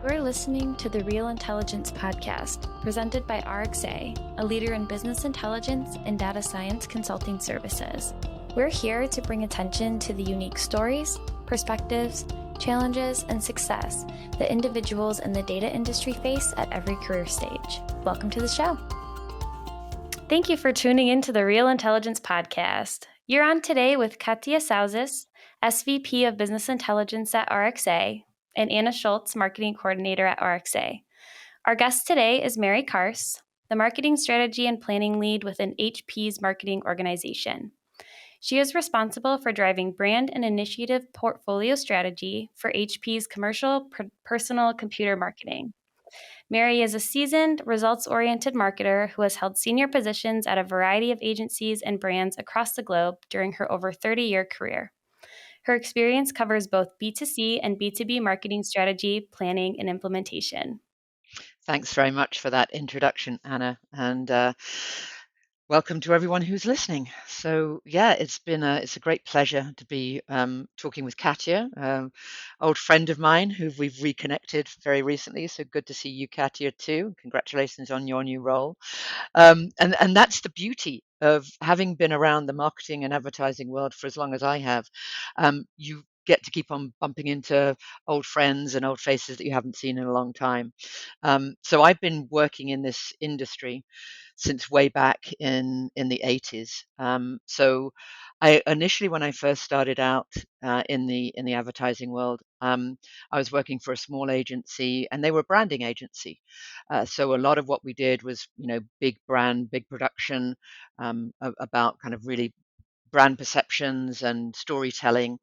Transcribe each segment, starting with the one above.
You're listening to the Real Intelligence Podcast, presented by RXA, a leader in business intelligence and data science consulting services. We're here to bring attention to the unique stories, perspectives, challenges, and success that individuals in the data industry face at every career stage. Welcome to the show. Thank you for tuning in to the Real Intelligence Podcast. You're on today with Katia Sausys, SVP of Business Intelligence at RXA, and Anna Schultz, Marketing Coordinator at RXA. Our guest today is Mary Carse, the Marketing Strategy and Planning Lead within HP's marketing organization. She is responsible for driving brand and initiative portfolio strategy for HP's commercial personal computer marketing. Mary is a seasoned, results-oriented marketer who has held senior positions at a variety of agencies and brands across the globe during her over 30-year career. Her experience covers both B2C and B2B marketing strategy, planning, and implementation. Thanks very much for that introduction, Anna, and welcome to everyone who's listening. So, yeah, it's a great pleasure to be talking with Katia, old friend of mine who we've reconnected very recently. So good to see you, Katia, too. Congratulations on your new role. And that's the beauty of having been around the marketing and advertising world for as long as I have. You get to keep on bumping into old friends and old faces that you haven't seen in a long time. So I've been working in this industry since way back in the 80s. So I initially, when I first started out in the advertising world, I was working for a small agency, and they were a branding agency. So a lot of what we did was, big brand, big production, about kind of really brand perceptions and storytelling.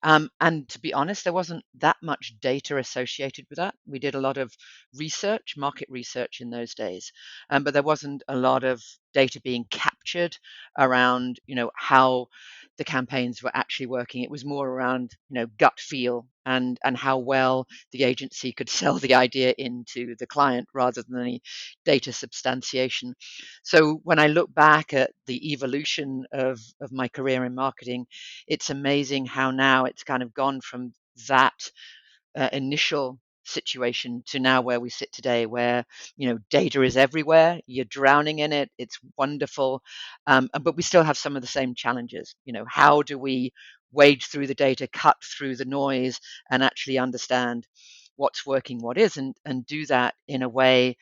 And to be honest, there wasn't that much data associated with that. We did a lot of research, market research in those days, but there wasn't a lot of data being captured around, how the campaigns were actually working. It was more around, gut feel and how well the agency could sell the idea into the client rather than any data substantiation. So when I look back at the evolution of my career in marketing, it's amazing how now it's kind of gone from that initial situation to now where we sit today, where data is everywhere, you're drowning in it, it's wonderful, but we still have some of the same challenges. How do we wade through the data, cut through the noise, and actually understand what's working, what isn't, and do that in a way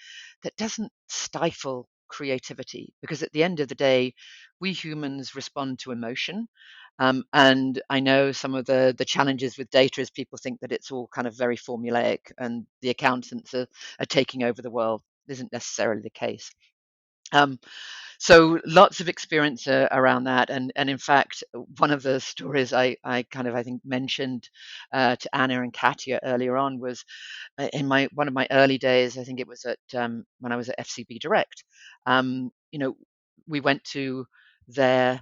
that doesn't stifle creativity? Because at the end of the day, we humans respond to emotion. And I know some of the challenges with data is people think that it's all kind of very formulaic and the accountants are taking over the world. Isn't necessarily the case. So lots of experience around that, and in fact, one of the stories I kind of I think mentioned to Anna and Katia earlier on was in one of my early days. I think it was at when I was at FCB Direct. We went to their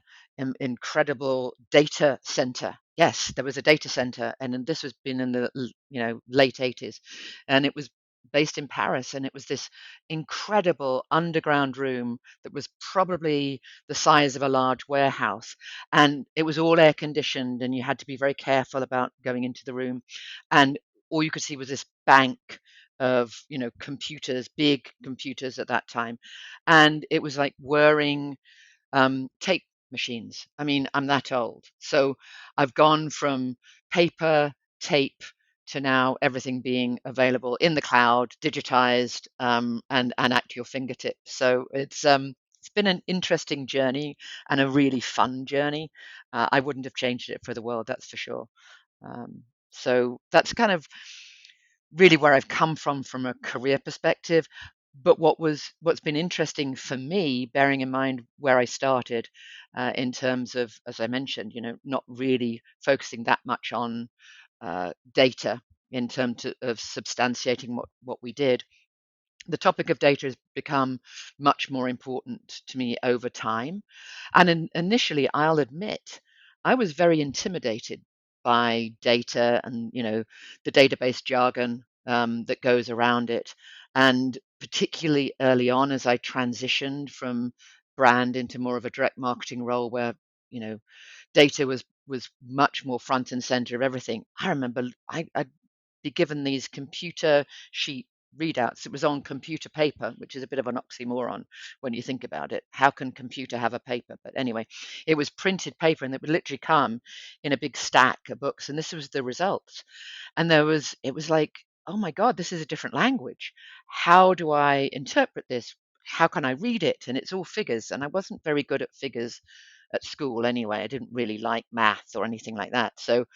incredible data center. Yes, there was a data center, and then this was been in the late 80s, and it was based in Paris, and it was this incredible underground room that was probably the size of a large warehouse, and it was all air conditioned, and you had to be very careful about going into the room, and all you could see was this bank of computers, big computers at that time, and it was like whirring tape machines. I mean, I'm that old. So I've gone from paper, tape, to now everything being available in the cloud, digitized, and at your fingertips. So it's been an interesting journey and a really fun journey. I wouldn't have changed it for the world, that's for sure. So that's kind of really where I've come from a career perspective. But what's been interesting for me, bearing in mind where I started, in terms of, as I mentioned, not really focusing that much on data in terms of substantiating what we did. The topic of data has become much more important to me over time. And initially, I'll admit, I was very intimidated by data and the database jargon that goes around it. And particularly early on, as I transitioned from brand into more of a direct marketing role, where data was much more front and center of everything. I remember I be given these computer sheet readouts. It was on computer paper, which is a bit of an oxymoron when you think about it. How can computer have a paper? But anyway, it was printed paper, and it would literally come in a big stack of books, and this was the results. And it was like, oh my God, this is a different language. How do I interpret this? How can I read it? And it's all figures, and I wasn't very good at figures at school anyway. I didn't really like math or anything like that. So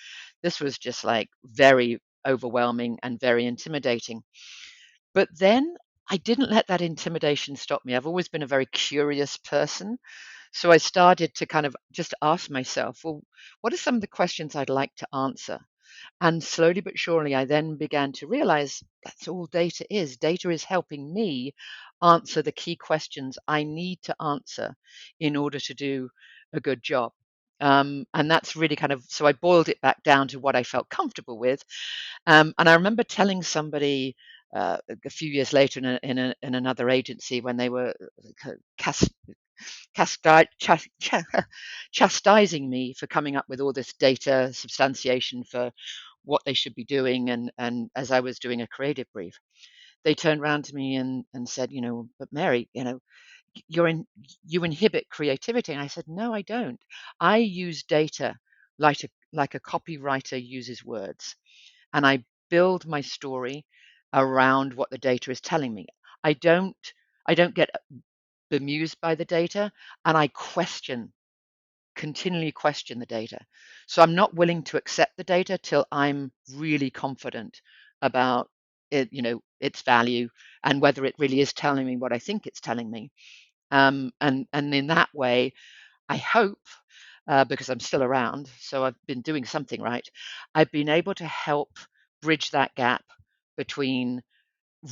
this was just like very overwhelming and very intimidating. But then I didn't let that intimidation stop me. I've always been a very curious person. So I started to kind of just ask myself, well, what are some of the questions I'd like to answer? And slowly but surely, I then began to realize that's all data is. Data is helping me answer the key questions I need to answer in order to do a good job. And that's really kind of, so I boiled it back down to what I felt comfortable with. And I remember telling somebody a few years later in another agency when they were cast, chastising me for coming up with all this data substantiation for what they should be doing. And as I was doing a creative brief, they turned around to me and said, but Mary, you inhibit creativity. And I said, no, I don't. I use data like a copywriter uses words, and I build my story around what the data is telling me. I don't get bemused by the data, and I continually question the data. So I'm not willing to accept the data till I'm really confident about it, its value, and whether it really is telling me what I think it's telling me. And in that way, I hope, because I'm still around, so I've been doing something right, I've been able to help bridge that gap between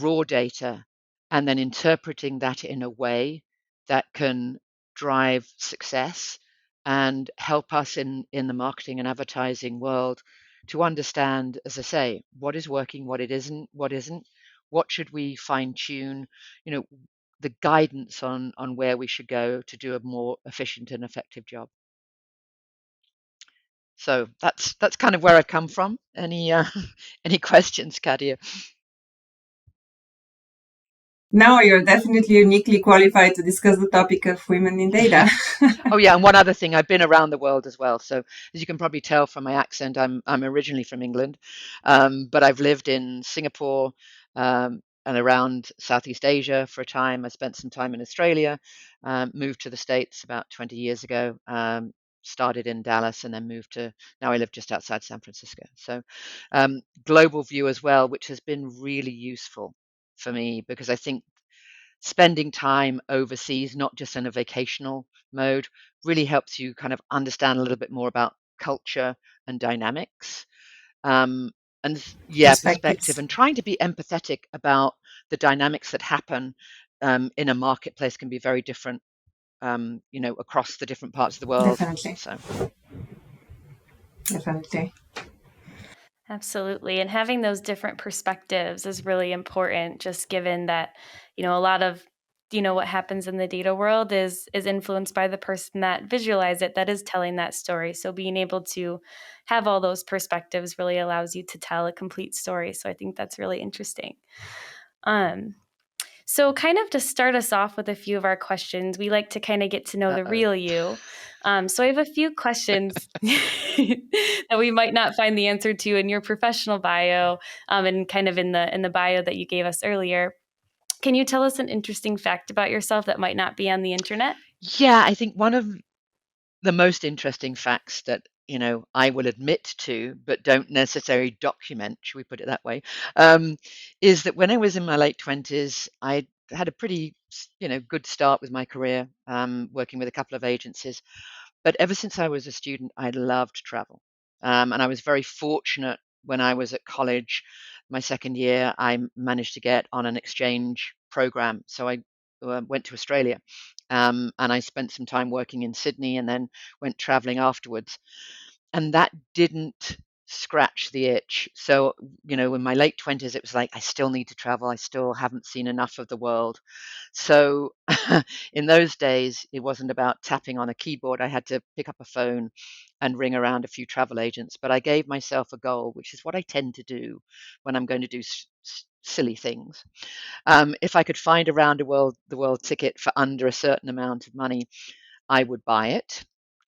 raw data and then interpreting that in a way that can drive success and help us in the marketing and advertising world to understand, as I say, what is working, what isn't, what should we fine tune, you know, the guidance on where we should go to do a more efficient and effective job. So that's kind of where I've come from. Any any questions, Katia? No, you're definitely uniquely qualified to discuss the topic of women in data. Oh yeah, and one other thing, I've been around the world as well. So as you can probably tell from my accent, I'm originally from England, but I've lived in Singapore and around Southeast Asia for a time. I spent some time in Australia, moved to the States about 20 years ago. Started in Dallas and then moved to, now I live just outside San Francisco. So global view as well, which has been really useful for me because I think spending time overseas, not just in a vacational mode, really helps you kind of understand a little bit more about culture and dynamics. Um, and yeah, perspective, Perspectives. and trying to be empathetic about the dynamics that happen in a marketplace can be very different, across the different parts of the world. Definitely. So, Definitely. Absolutely. And having those different perspectives is really important, just given that, a lot of, what happens in the data world is influenced by the person that visualized it, that is telling that story. So being able to have all those perspectives really allows you to tell a complete story. So I think that's really interesting. So kind of to start us off with a few of our questions, we like to kind of get to know the real you. So I have a few questions that we might not find the answer to in your professional bio, and kind of in the bio that you gave us earlier. Can you tell us an interesting fact about yourself that might not be on the internet? yeah, I think one of the most interesting facts that I will admit to, but don't necessarily document, should we put it that way, is that when I was in my late 20s, I had a pretty, good start with my career, working with a couple of agencies. But ever since I was a student, I loved travel. And I was very fortunate when I was at college, my second year, I managed to get on an exchange program. So I went to Australia, and I spent some time working in Sydney and then went traveling afterwards. And that didn't scratch the itch. So, in my late 20s, it was like, I still need to travel. I still haven't seen enough of the world. So in those days, it wasn't about tapping on a keyboard. I had to pick up a phone and ring around a few travel agents, but I gave myself a goal, which is what I tend to do when I'm going to do silly things. If I could find around the world ticket for under a certain amount of money, I would buy it,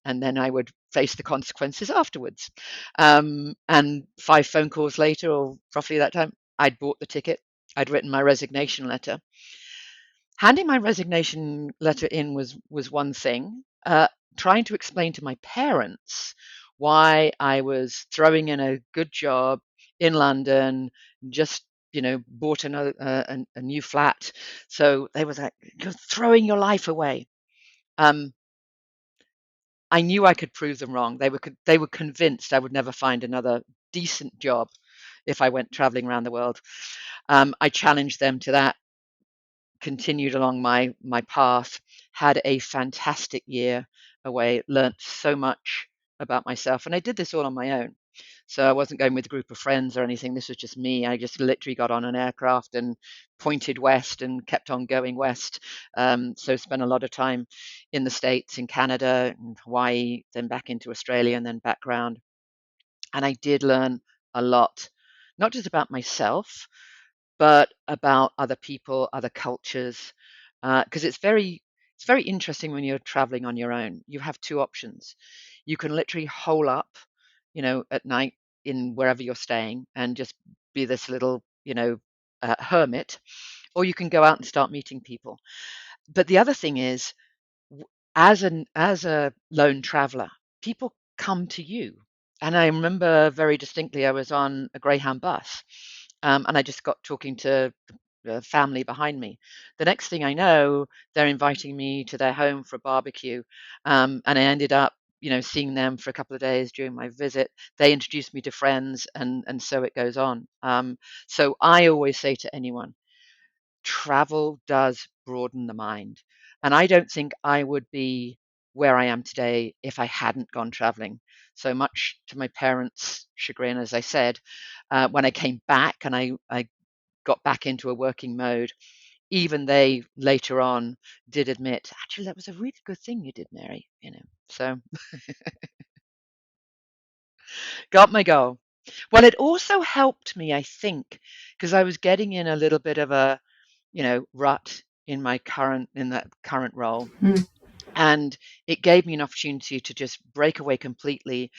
and then I would face the consequences afterwards. And 5 phone calls later, or roughly that time, I'd bought the ticket. I'd written my resignation letter. Handing my resignation letter in was one thing. Trying to explain to my parents why I was throwing in a good job in London, just bought a new flat. So they was like, "You're throwing your life away." Um, I knew I could prove them wrong. They were convinced I would never find another decent job if I went traveling around the world. I challenged them to that, continued along my path, had a fantastic year away, learnt so much about myself, and I did this all on my own. So I wasn't going with a group of friends or anything. This was just me. I just literally got on an aircraft and pointed west and kept on going west. So spent a lot of time in the States, in Canada, and Hawaii, then back into Australia, and then back round. And I did learn a lot, not just about myself, but about other people, other cultures, because it's very interesting when you're traveling on your own. You have two options. You can literally hole up, at night in wherever you're staying and just be this little, hermit, or you can go out and start meeting people. But the other thing is, as a lone traveler, people come to you. And I remember very distinctly, I was on a Greyhound bus, and I just got talking to the family behind me. The next thing I know, they're inviting me to their home for a barbecue, and I ended up, seeing them for a couple of days during my visit. They introduced me to friends, and so it goes on. So I always say to anyone, travel does broaden the mind. And I don't think I would be where I am today if I hadn't gone traveling. So much to my parents' chagrin, as I said, when I came back and I got back into a working mode, even they later on did admit, actually, that was a really good thing you did, Mary. So got my goal. Well, it also helped me, I think, because I was getting in a little bit of a rut in that current role. Mm. And it gave me an opportunity to just break away completely,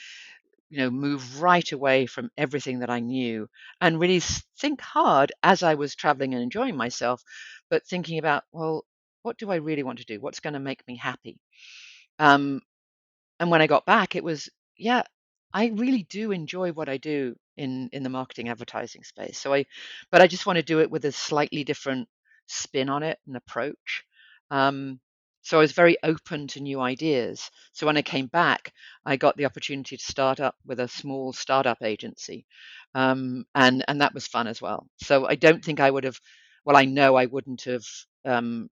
move right away from everything that I knew and really think hard as I was traveling and enjoying myself, but thinking about, well, what do I really want to do? What's going to make me happy? Um, and when I got back, it was, yeah, I really do enjoy what I do in the marketing advertising space. But I just want to do it with a slightly different spin on it and approach. Um, so I was very open to new ideas. So when I came back, I got the opportunity to start up with a small startup agency, and that was fun as well. So I don't think I would have. Well, I know I wouldn't have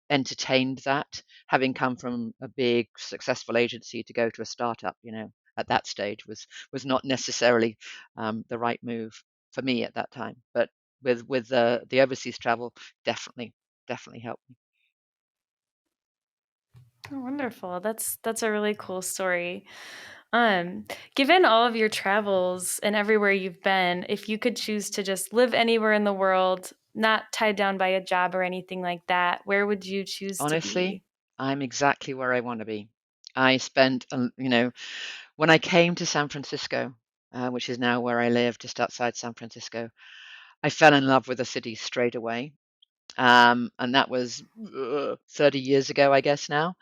entertained that, having come from a big successful agency to go to a startup, at that stage was not necessarily the right move for me at that time. But with the overseas travel, definitely helped me. Oh, wonderful. That's a really cool story. Um, Given all of your travels and everywhere you've been, if you could choose to just live anywhere in the world, not tied down by a job or anything like that, where would you choose to Honestly, be? I'm exactly where I want to be. I spent, when I came to San Francisco, which is now where I live, just outside San Francisco, I fell in love with the city straight away. And that was 30 years ago, I guess now.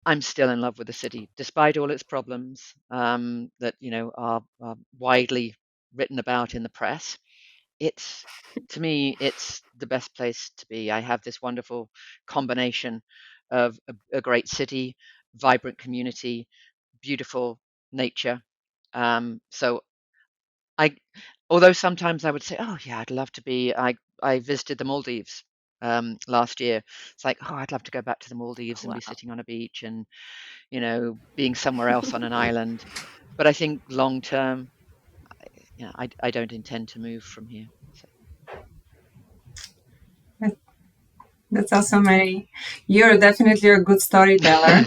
I'm still in love with the city, despite all its problems that are widely written about in the press. It's To me, it's the best place to be. I have this wonderful combination of a great city, vibrant community, beautiful nature. So I, although sometimes I would say, "Oh yeah, I'd love to be." I visited the Maldives last year. It's like, oh, I'd love to go back to the Maldives and be Wow. sitting on a beach and being somewhere else on an island. But I think long term, I don't intend to move from here. So. That's awesome, Mary. You're definitely a good storyteller,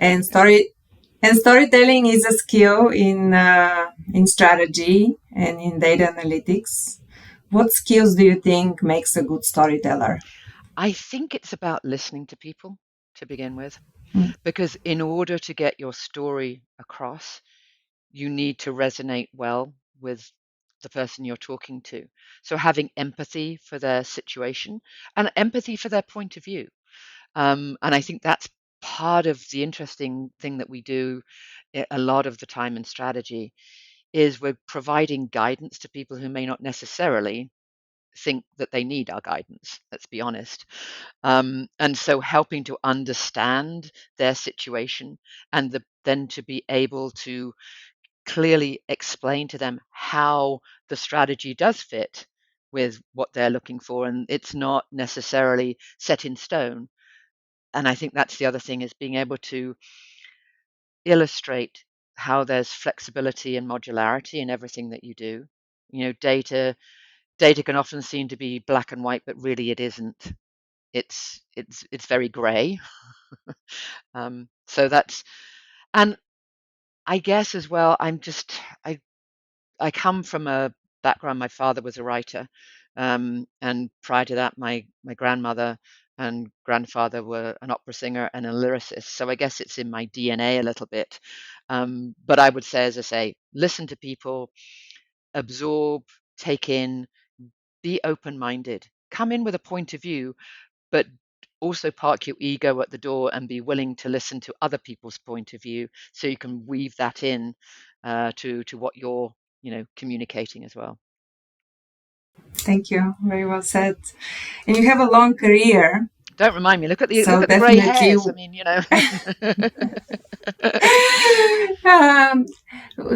and And storytelling is a skill in strategy and in data analytics. What skills do you think makes a good storyteller? I think it's about listening to people to begin with, Mm. because in order to get your story across, you need to resonate well with the person you're talking to. So having empathy for their situation and empathy for their point of view. And I think that's part of the interesting thing that we do a lot of the time in strategy is we're providing guidance to people who may not necessarily think that they need our guidance, let's be honest. And so helping to understand their situation and then to be able to clearly explain to them how the strategy does fit with what they're looking for, and it's not necessarily set in stone. And I think that's the other thing, is being able to illustrate how there's flexibility and modularity in everything that you do. You know, data can often seem to be black and white, but really it isn't. It's very gray. So that's, and I guess as well, I I come from a background. My father was a writer, and prior to that, my grandmother and grandfather were an opera singer and a lyricist. So I guess it's in my DNA a little bit. But I would say, as I say, listen to people, absorb, take in, be open-minded, come in with a point of view, but also park your ego at the door and be willing to listen to other people's point of view, so you can weave that in to what you're communicating as well. Thank you. Very well said. And you have a long career. Don't remind me. Look at the So grey definitely. hairs. I mean, um,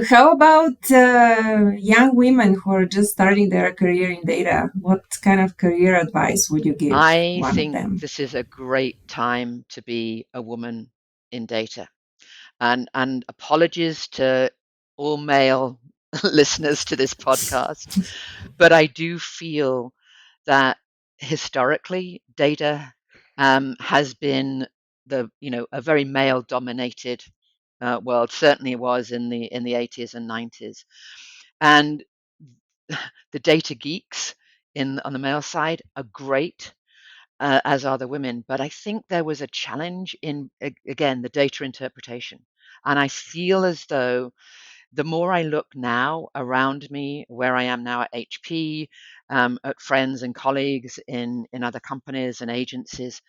how about young women who are just starting their career in data? What kind of career advice would you give I one of think them? this is a great time to be a woman in data. And apologies to all male listeners to this podcast, but I do feel that historically data has been a very male dominated world. Certainly it was in the 80s and 90s, and the data geeks on the male side are great, as are the women. But I think there was a challenge in, again, the data interpretation. And I feel as though the more I look now around me, where I am now at HP, at friends and colleagues in other companies and agencies,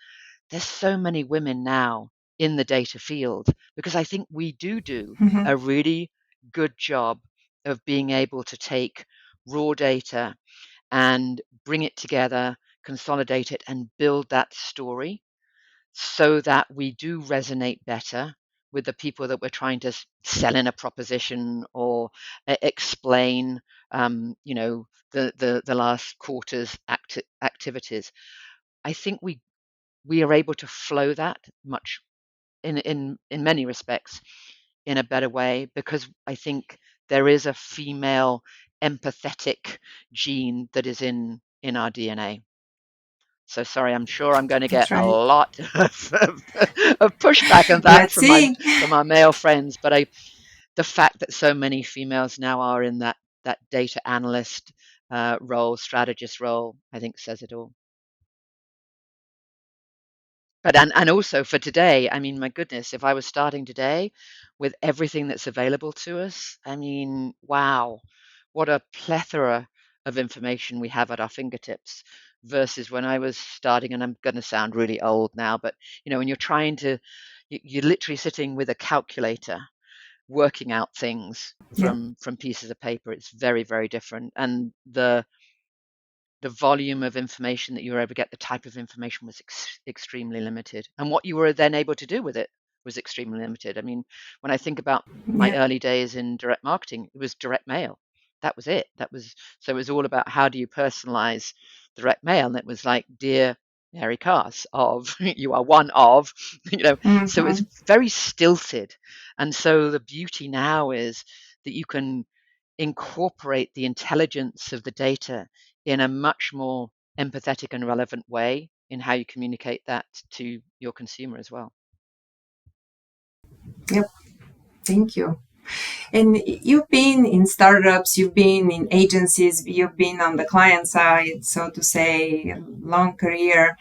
there's so many women now in the data field, because I think we do Mhm. a really good job of being able to take raw data and bring it together, consolidate it, and build that story so that we do resonate better with the people that we're trying to sell in a proposition or explain, the last quarter's activities. I think we are able to flow that much in many respects in a better way, because I think there is a female empathetic gene that is in our DNA. So sorry, I'm sure I'm going to get That's a right. lot of pushback on that Let's see. from our male friends, but the fact that so many females now are in that data analyst role, strategist role, I think says it all. But and also for today, I mean, my goodness, if I was starting today with everything that's available to us, I mean, wow, what a plethora of information we have at our fingertips versus when I was starting. And I'm going to sound really old now, but when you're trying to, you're literally sitting with a calculator working out things Yeah. from pieces of paper. It's very, very different. And the volume of information that you were able to get, the type of information was extremely limited. And what you were then able to do with it was extremely limited. I mean, when I think about my Yeah. early days in direct marketing, it was direct mail. That was it. So it was all about how do you personalize direct mail. And it was like, dear Mary Carse of, you are one of, so it's Mm-hmm. very stilted. And so the beauty now is that you can incorporate the intelligence of the data in a much more empathetic and relevant way in how you communicate that to your consumer as well. Yep. Thank you. And you've been in startups, you've been in agencies, you've been on the client side, so to say, long career.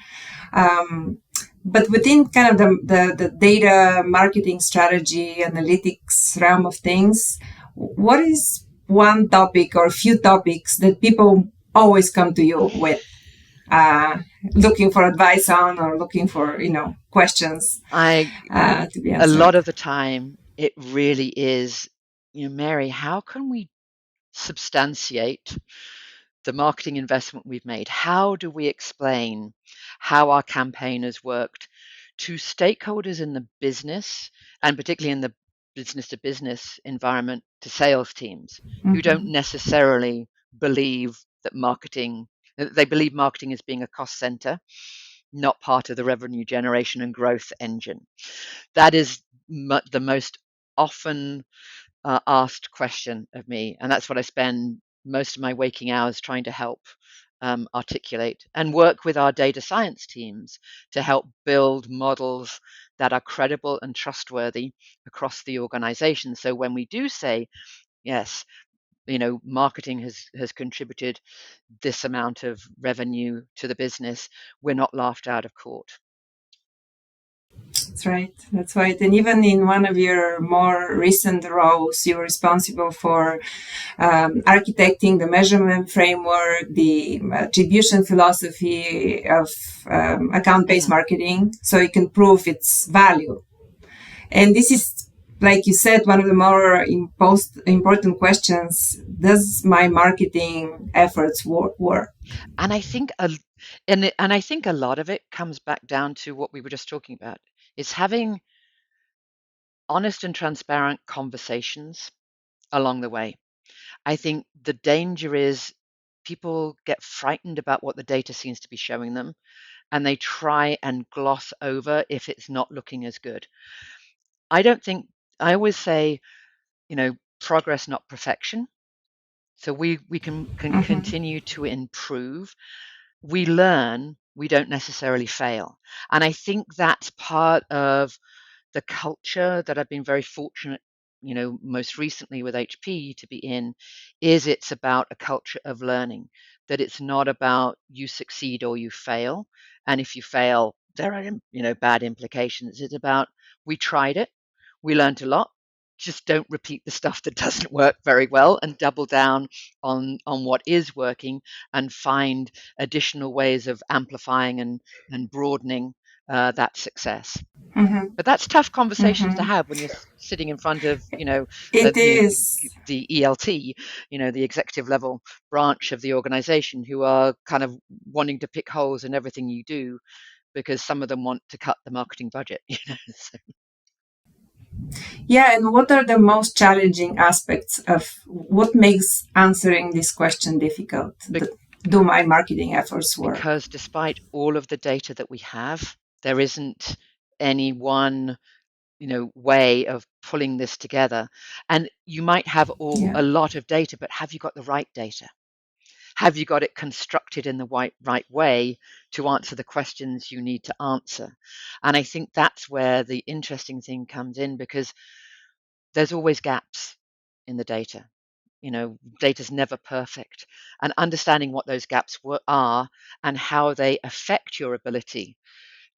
But within kind of the data marketing strategy, analytics realm of things, what is one topic or few topics that people always come to you with, looking for advice on or looking for, questions I to be A answered? lot of the time it really is, Mary, how can we substantiate the marketing investment we've made? How do we explain how our campaign has worked to stakeholders in the business, and particularly in the business to business environment, to sales teams who don't Mm-hmm. necessarily believe that they believe marketing as being a cost center, not part of the revenue generation and growth engine? That is the most often asked question of me, and that's what I spend most of my waking hours trying to help articulate, and work with our data science teams to help build models that are credible and trustworthy across the organization. So when we do say, yes, marketing has contributed this amount of revenue to the business, we're not laughed out of court. That's right. That's right. And even in one of your more recent roles, you're responsible for architecting the measurement framework, the attribution philosophy of account-based marketing, so you can prove its value. And this is, like you said, one of the more important questions: does my marketing efforts work? And I think a lot of it comes back down to what we were just talking about. It's having honest and transparent conversations along the way. I think the danger is people get frightened about what the data seems to be showing them, and they try and gloss over if it's not looking as good. I don't think, I always say, progress, not perfection. So we can Mm-hmm. continue to improve. We learn, we don't necessarily fail. And I think that's part of the culture that I've been very fortunate, most recently with HP to be in, is it's about a culture of learning, that it's not about you succeed or you fail. And if you fail, there are, bad implications. It's about, we tried it, we learned a lot. Just don't repeat the stuff that doesn't work very well, and double down on what is working, and find additional ways of amplifying and broadening that success. Mm-hmm. But that's tough conversations to Mm-hmm. have when you're sitting in front of, It is. the ELT, the executive level branch of the organization, who are kind of wanting to pick holes in everything you do, because some of them want to cut the marketing budget. So Yeah, and what are the most challenging aspects of what makes answering this question difficult? Do my marketing efforts work? because despite all of the data that we have, there isn't any one way of pulling this together. And you might have Yeah. a lot of data, but have you got the right data? Have you got it constructed in the right way to answer the questions you need to answer? And I think that's where the interesting thing comes in, because there's always gaps in the data. Data's never perfect. And understanding what those gaps are, and how they affect your ability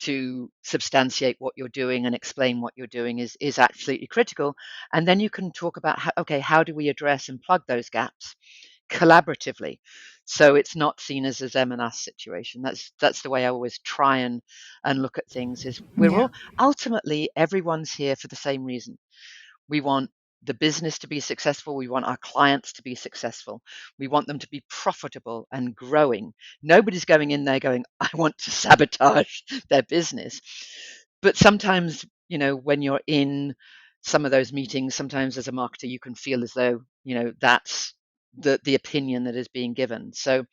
to substantiate what you're doing and explain what you're doing, is absolutely critical. And then you can talk about how do we address and plug those gaps collaboratively, so it's not seen as a them and us situation. That's the way I always try and look at things. Is we're Yeah. all, ultimately, everyone's here for the same reason. We want the business to be successful. We want our clients to be successful. We want them to be profitable and growing. Nobody's going in there going, I want to sabotage their business. But sometimes, when you're in some of those meetings, sometimes as a marketer, you can feel as though, that's the opinion that is being given. So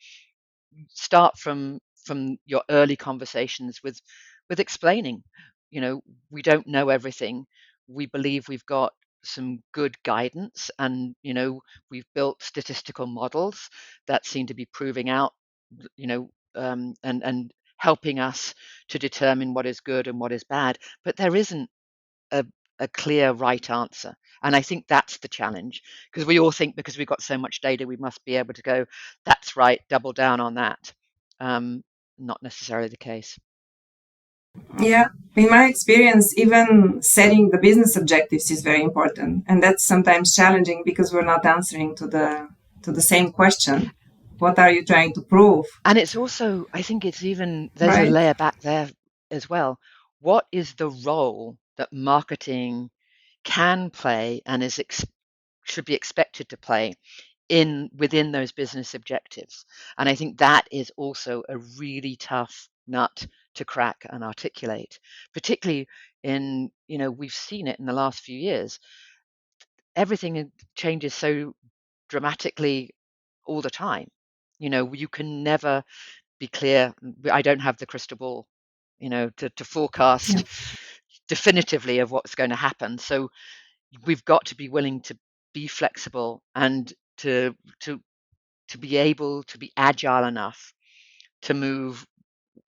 start from your early conversations with explaining, we don't know everything. We believe we've got some good guidance, and we've built statistical models that seem to be proving out, and helping us to determine what is good and what is bad. But there isn't a a clear right answer. And I think that's the challenge, because we all think because we've got so much data, we must be able to go, that's right, double down on that. Not necessarily the case. Yeah, in my experience, even setting the business objectives is very important, and that's sometimes challenging because we're not answering to the same question. What are you trying to prove? And it's also, I think it's even, there's a Right. layer back there as well. What is the role that marketing can play and should be expected to play within those business objectives? And I think that is also a really tough nut to crack and articulate, particularly in, we've seen it in the last few years. Everything changes so dramatically all the time. You can never be clear. I don't have the crystal ball, to forecast definitively of what's going to happen. So we've got to be willing to be flexible and to be able to be agile enough to move,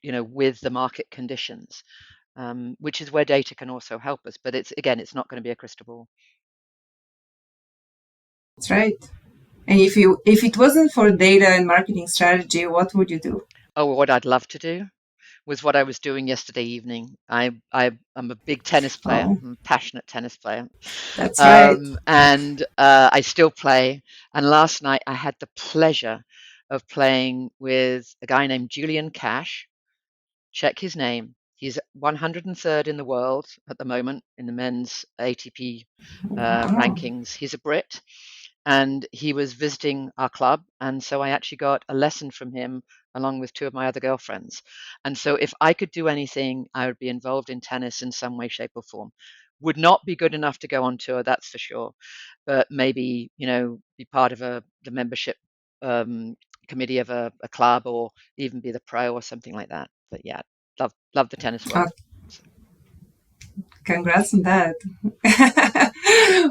with the market conditions, which is where data can also help us. But it's not going to be a crystal ball. That's right. And if it wasn't for data and marketing strategy, what would you do? Oh, what I'd love to do was what I was doing yesterday evening. I'm a big tennis player. Oh, I'm a passionate tennis player. that's right. And I still play. And last night I had the pleasure of playing with a guy named Julian Cash. Check his name. He's 103rd in the world at the moment in the men's ATP Wow. rankings. He's a Brit, and he was visiting our club, and so I actually got a lesson from him along with two of my other girlfriends. And so if I could do anything, I would be involved in tennis in some way, shape, or form. Would not be good enough to go on tour, that's for sure, but maybe be part of the membership committee of a club, or even be the pro or something like that. But yeah, love the tennis world. Congrats on that.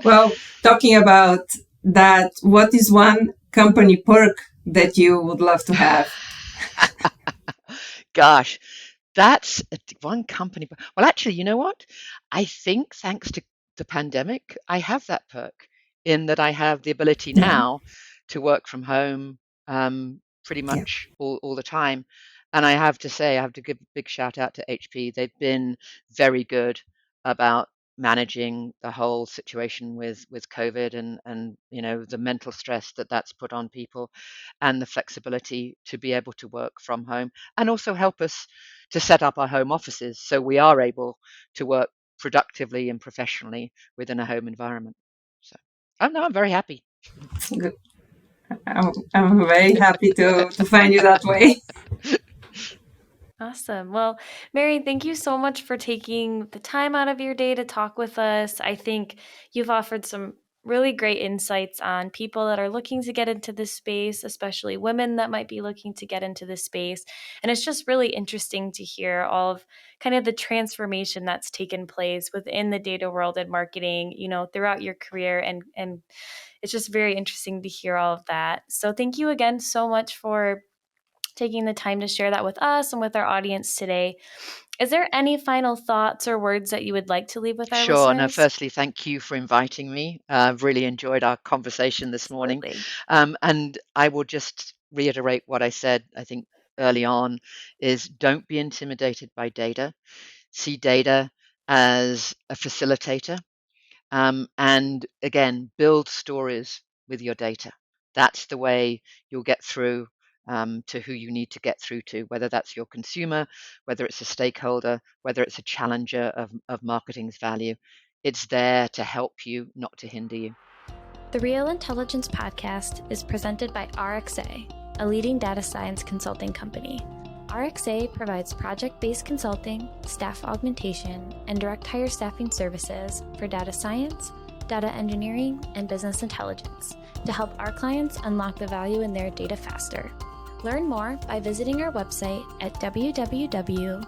Well, talking about that, what is one company perk that you would love to have? Gosh, that's one company. Well, actually, you know what? I think thanks to the pandemic, I have that perk in that I have the ability now to work from home pretty much all the time. And I have to say, I have to give a big shout out to HP. They've been very good about managing the whole situation with COVID and the mental stress that's put on people, and the flexibility to be able to work from home, and also help us to set up our home offices so we are able to work productively and professionally within a home environment. So I'm very happy. Good. I'm very happy to find you that way. Awesome. Well, Mary, thank you so much for taking the time out of your day to talk with us. I think you've offered some really great insights on people that are looking to get into this space, especially women that might be looking to get into this space. And it's just really interesting to hear all of kind of the transformation that's taken place within the data world and marketing, throughout your career. And it's just very interesting to hear all of that. So thank you again so much for taking the time to share that with us and with our audience today. Is there any final thoughts or words that you would like to leave with our Sure. No, listeners? firstly, thank you for inviting me. I've really enjoyed our conversation this morning. And I will just reiterate what I said, I think, early on, is don't be intimidated by data. See data as a facilitator. And again, build stories with your data. That's the way you'll get through to who you need to get through to, whether that's your consumer, whether it's a stakeholder, whether it's a challenger of marketing's value. It's there to help you, not to hinder you. The Real Intelligence Podcast is presented by RXA, a leading data science consulting company. RXA provides project-based consulting, staff augmentation, and direct hire staffing services for data science, data engineering, and business intelligence to help our clients unlock the value in their data faster. Learn more by visiting our website at www.rxa.io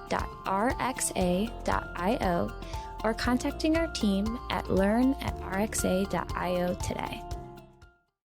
or contacting our team at learn@rxa.io today.